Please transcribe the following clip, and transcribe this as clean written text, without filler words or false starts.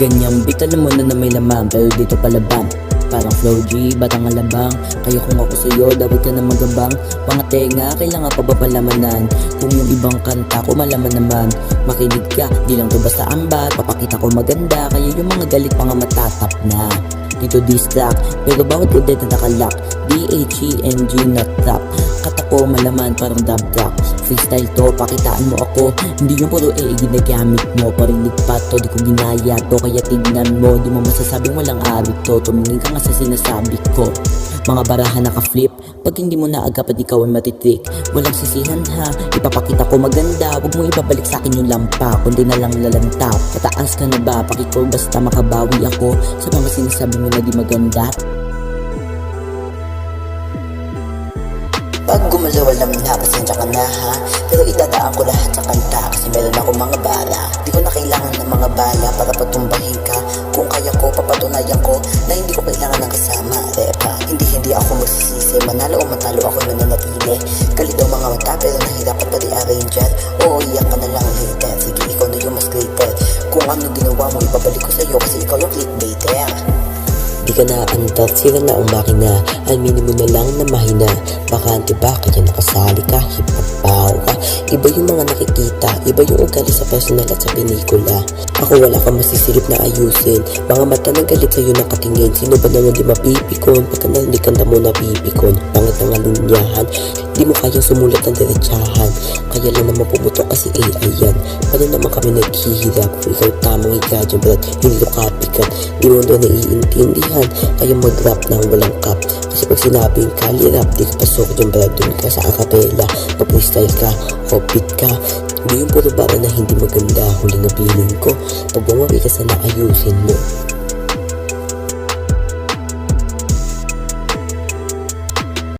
Ganyang beat, alam mo na may laman, pero dito palaban. Parang flow G, batang alabang. Kaya kung ako sa'yo, dapat ka na magabang. Mga tenga, kailangan pa ba palamanan? Kung yung ibang kanta ko malaman naman, makinig ka, di lang to basta ambat. Papakita ko maganda, kaya yung mga galit pa nga matatap na. Dito distrack, pero bawat udet na nakalak. D-H-E-N-G na trap. Kata ko malaman parang dub track. Freestyle to, pakitaan mo ako. Hindi yung puro ginagamit mo. Parinig pa to, di ko ginaya to. Kaya tignan mo, di mo masasabing walang arit to. Tumingin ka nga sa sinasabi ko. Mga barahan naka-flip, pag hindi mo naagap at ikaw ay matitrik. Walang sisihan ha, ipapakita ko maganda. Huwag mo ibabalik sa akin yung lampa, kundi na lang lalantap. Pataas ka na ba, pakiko basta makabawi ako sa mga sinasabi mo na di maganda. Pag gumalaw alam na, pasensya ka na ha. Pero idadaan ko lahat sa kanta, kasi meron ako mga bala. Di ko na kailangan ng mga bala para patumbahin ka. Kung kaya ko, papatunayan ko na hindi ko kailangan ng kasama. Repa, hindi ako magsisisi. Manalo o matalo ako nananatili. Galit ang mga mata pero nahirapan pa di-arranger. Oo, iyak ka na lang later. Sige, ikaw na yung mas greater. Kung ano ginawa mo, ibabalik ko sa'yo kasi ikaw yung clickbaiter. Di ka na andar, sira na ang makina. Aminin mo na lang na mahina. Bakante ba kaya nakasali ka? Hip-hop ka? Iba yung mga nakikita, iba yung ugali sa personal at sa pelikula. Ako wala kang masisilip na ayusin. Mga mata ng galit sa'yo nakatingin. Sino ba naman di mapipikon? Pagka nalikan na mo napipikon. Pangit ang alunyahan, di mo kayang sumulat ng diretsahan. Kaya lang naman pumutok kasi AI yan. Paano naman kami naghihirap? Kung ikaw tamang ikadyo brad, hindi ko kapikat. Di mo doon naiintindihan, kaya mag-rap ng walang cap. Kasi pag sinabing kali-rap, di ka pasok dyan brad, dun ka sa acapella. Pag-freestyle ka, offbeat ka. Di yung puro bara na hindi maganda. Huling na feeling ko, pag bumawi ka sana ayusin mo.